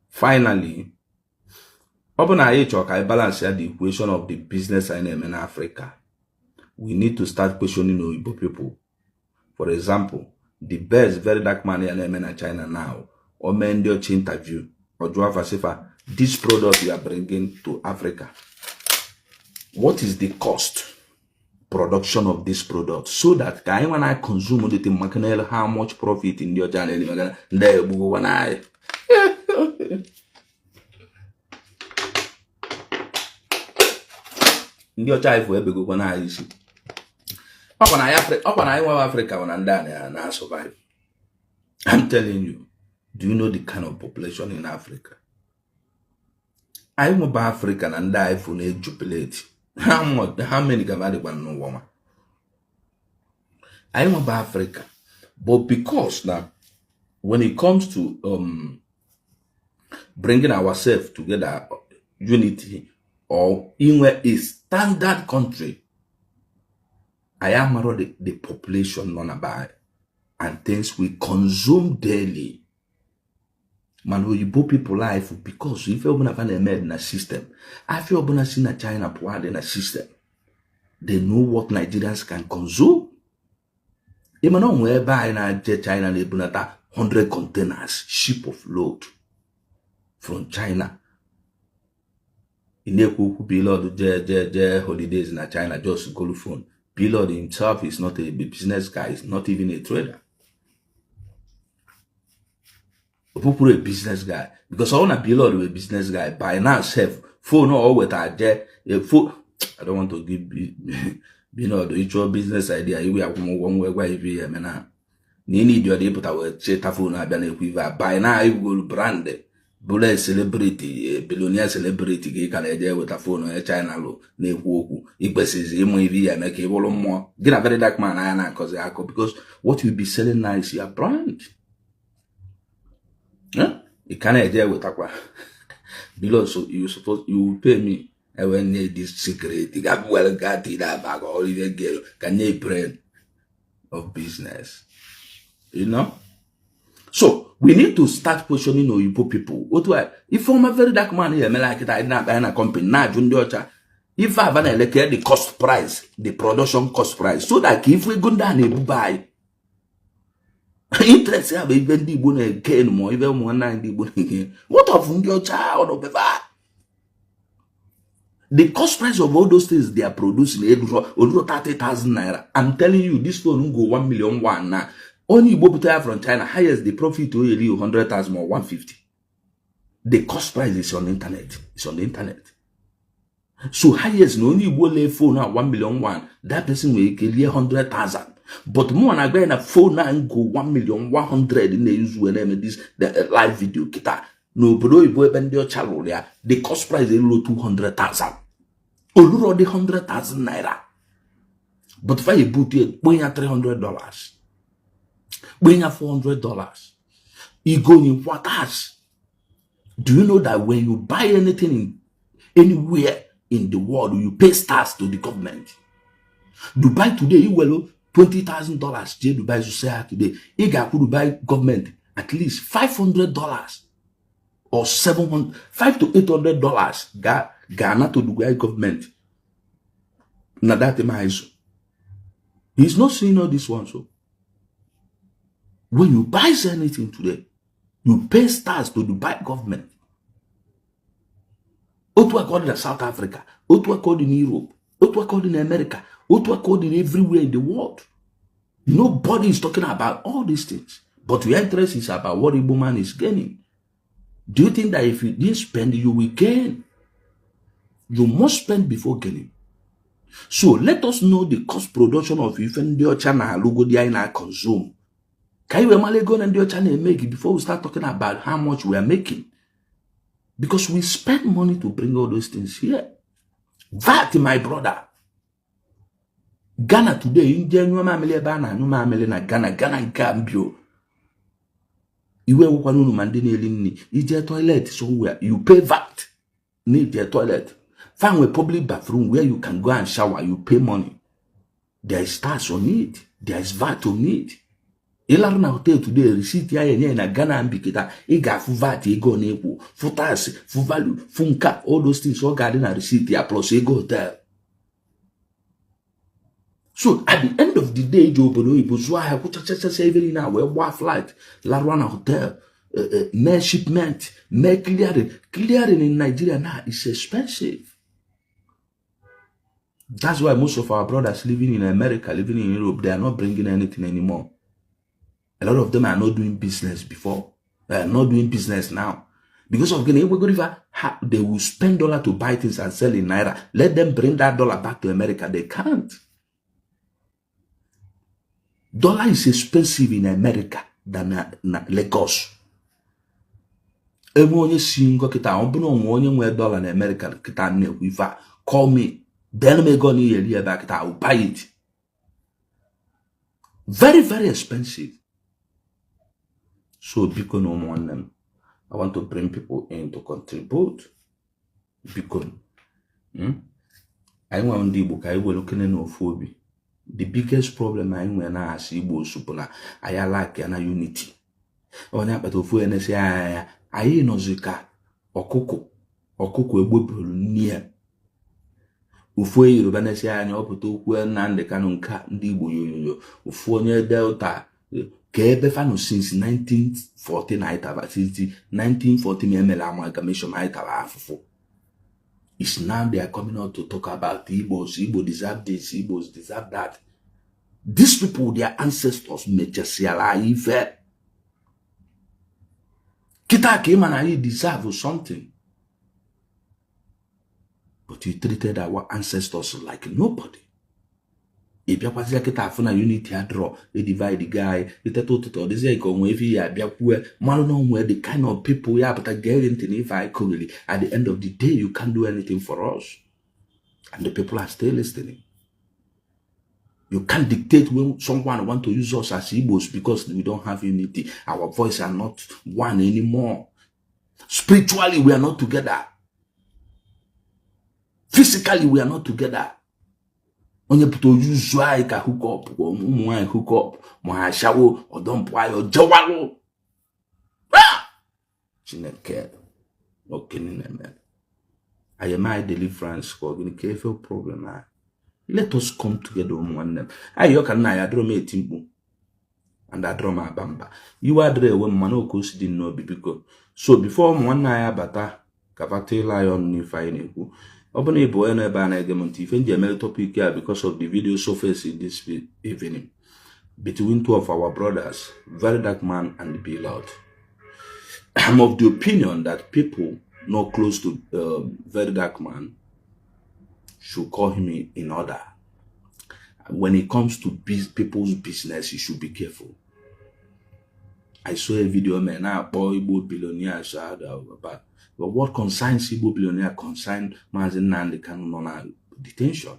finally open I balance the equation of the business I name in Africa. We need to start questioning Igbo people. For example, the best very dark money in China now, or men do interview or draw this product you are bringing to Africa. What is the cost production of this product so that when I consume the thing, how much profit in your channel? There we go one eye. In your child for go one eye. Upon I want Africa and I survive. I'm telling you, do you know the kind of population in Africa? I want about Africa and die for a jubilate. How many can I no woman? I want about Africa. But because now, when it comes to bringing ourselves together, unity, or in a standard country, I am the population non about and things we consume daily. Man, you both people life because if you're gonna find a med in a system, I feel gonna see a China poured in a system. They know what Nigerians can consume. Even on whereby in China they bring 100 containers, ship of load from China. In the Blord holidays in China, just go phone. Blord himself is not a business guy, he's not even a trader. People a business guy. Because I want to Blord a business guy. By now, phone or with a phone. I don't want to give the business idea. You have one way where you are. You need your put our phone. By now, you will brand it. Bullet celebrity, billionaire celebrity, you can idea with a phone or a channel. Ne woku. Equases him and make a volume more. Get a very dark man, because what you'll be selling now is your brand. Huh? You can't idea with aqua. Below, so you will pay me. I will need this secret. You got well got it back or even get can you brain of business. You know? So we need to start positioning Oyibo people. What why? If I'm a very dark man here, me like it, I not buy a company, now if I have an elected the cost price, the production cost price, so that if we go down and buy interest, have even the one again more, even 190 again. What of your child of the cost price of all those things they are producing, over 30,000 naira. I'm telling you, this phone will go 1 million one now. Only Bobuta from China, highest the profit will be 100,000 or 150. The cost price is on the internet. It's on the internet. So highest no only will phone now 1 million one. That person will get 100,000. But more than going a phone now and go 1,100,000 in the use when this the live video kita. No, but you boy bend your channel there. The cost price is low 200,000. Already 100,000 naira. But if I put it, when you $300, when you $400, you go in what else? Do you know that when you buy anything in anywhere in the world, you pay stars to the government? Dubai today, you will $20,000. Dubai you say today, you got to Dubai government at least $500 or $700, $500 to $800. Ghana to Dubai government. Now that he's not seeing all this one. So when you buy anything today, you pay stars to Dubai government. What we call in South Africa, what we call in Europe, what we call in America, what we call in everywhere in the world. Nobody is talking about all these things. But your interest is about what Igbo man is gaining. Do you think that if you didn't spend, you will gain? You must spend before gaining. So let us know the cost production of even the channel logo there in our consume. Can you imagine go and the channel make it before we start talking about how much we are making? Because we spend money to bring all those things here. That, my brother. Ghana today, India, no mamele na Ghana Gambio. Iwe ukwanu mandini elini. Is there toilet somewhere? You pay VAT. Need their toilet. Find a public bathroom where you can go and shower. You pay money. There is tax on it. There is VAT on it. Ilaruna hotel today receipt ya yenye na Ghana ambikita. Iga fu VAT ego nepo. Fu tax, fu value, fu nka. All those things all garden na receipt ya plus ego hotel. So at the end of the day, Joe Bono Ibuzwa have put a saving now where war flight, Larwana hotel, mail shipment, mail clearing. Clearing in Nigeria now is expensive. That's why most of our brothers living in America, living in Europe, they are not bringing anything anymore. A lot of them are not doing business before. They are not doing business now. Because of Guinea, they will spend dollar to buy things and sell in Naira. Let them bring that dollar back to America. They can't. Dollar is expensive in America than Lagos. Everyone single kita obuno onye nwe dollar in America kita na call me. Then me go ni year back I will buy it. Very, very expensive. So because no one them, I want to bring people in to contribute. Because I want the book I will look in phobia. The biggest problem I when I see Igbo supona I like na unity. Onya patofu ene se ayi no zika okuko egbebulu nie. Ufu Yoruba na se anya oputo okwu na ndị kanu nka ndị Igbo yoyoyo. Ufu onye Delta ka ebe fanu since 1949 since 1940 memela amalgamation aitaba afufu. It's now they are coming out to talk about the Igbos. Igbo deserve this, Igbos deserve that. These people, their ancestors, Kita came and I deserve something. But you treated our ancestors like nobody. If you pass kita afuna unity draw, they divide the guy, this year come with you, where the kind of people you have to get into if I could. At the end of the day, you can't do anything for us. And the people are still listening. You can't dictate when someone want to use us as Igbos because we don't have unity. Our voice are not one anymore. Spiritually, we are not together. Physically, we are not together. Onye puto use I ka hook up, or mwa hook up, mwa shawo, or don't buy or jawalo. Chineke, okay, man. I am my deliverance for the careful problem. Let us come together on one name. I can I draw me a timbu. And I draw my bamba. You are there when Manoko didn't know because so before one night bata Kavate lion if I know. Open a boy and a ban argument if in the topic here because of the video surface this evening between two of our brothers, Very Dark Man and the Blord. I'm of the opinion that people not close to Very Dark Man should call him in order. When it comes to people's business, you should be careful. I saw a video, man, now boy, Igbo billionaire, but what concerns Igbo billionaire concern Mazen Nandi Kanu on detention.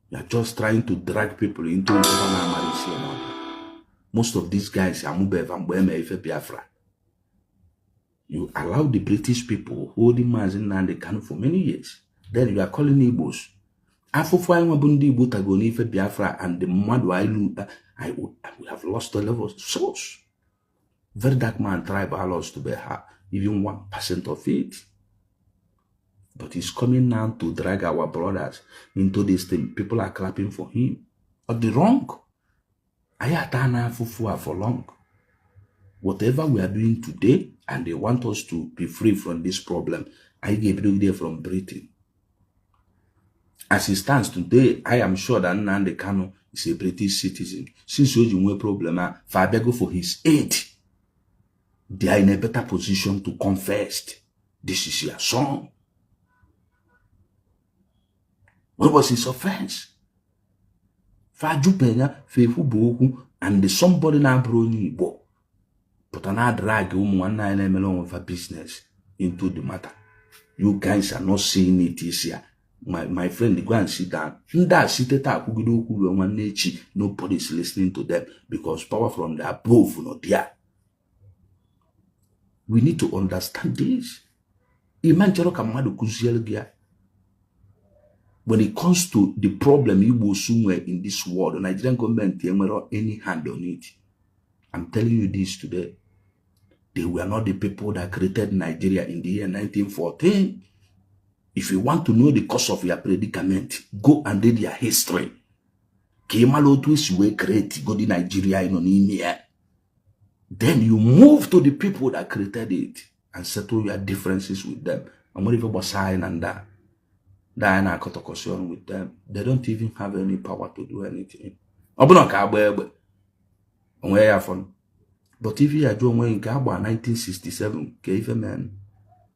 You are just trying to drag people into most of these guys are Biafra. You allow the British people holding Mazen Nandi Kanu for many years. Then you are calling Igbos. Biafra and the Madu I would have lost the level of source. Very Dark Man tribe are lost to be even 1% of it. But he's coming now to drag our brothers into this thing. People are clapping for him. But the wrong. Ayatana Fufua for long. Whatever we are doing today, and they want us to be free from this problem, I gave it there from Britain. As it stands today, I am sure that Nnamdi Kanu is a British citizen. Since you have a problem, Fabego for his aid, they are in a better position to confess. This is your son. What was his offense? Fajupenya, Fefu Boku, and somebody now brought you. But I drag one for business into the matter. You guys are not seeing it this year. My friend, go and sit down. Nobody is listening to them because power from the above not there. We need to understand this. When it comes to the problem you will somewhere in this world, the Nigerian government have any hand on it. I'm telling you this today. They were not the people that created Nigeria in the year 1914. If you want to know the cause of your predicament, go and read their history. Kemalo twist were created, go to Nigeria in Onimia. Then you move to the people that created it and settle your differences with them. And what if it was sign and that? Diana Kotokosion with them. They don't even have any power to do anything. But if you are doing in Gaba 1967,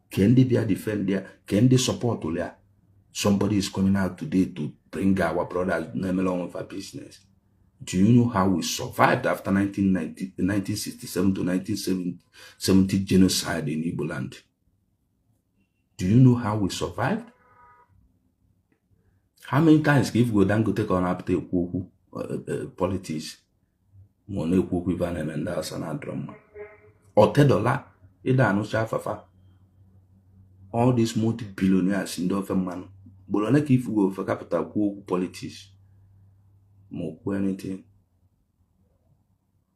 can they be a defender? Can they support Ulia? Somebody is coming out today to bring our brothers name along with our business. Do you know how we survived after 1967 to 1970 genocide in Igbo land? Do you know how we survived? How many times if we go take on up the politics? Money Kukivan and that's an drama. Or $10, all these multi-billionaires in the man. But like if we go for capital politics, more anything.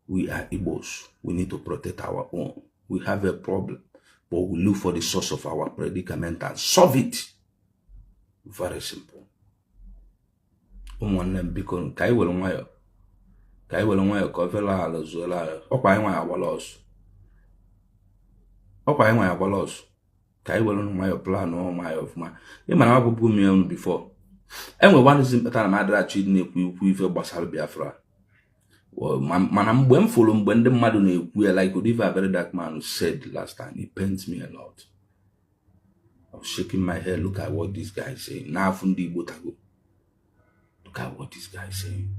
We are Igbos. We need to protect our own. We have a problem, but we look for the source of our predicament and solve it. Very simple. Because Kai will wire. Kai will wire cover as well. Opa our loss. Opa our loss. Kai will my plan or my of my. You man have put me on before. And we want to see better matter actually with a Basal Biafra. Well, man, when follow when the madone we are like what if a Very Dark Man said last time, it pains me a lot. I was shaking my head. Look at what this guy is saying. Now from the Botago. Look at what this guy is saying.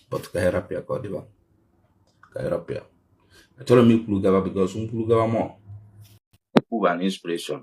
But Kairapia Kodiva. Kairapia. I told me Pulugava because Pulugava more. Who an inspiration.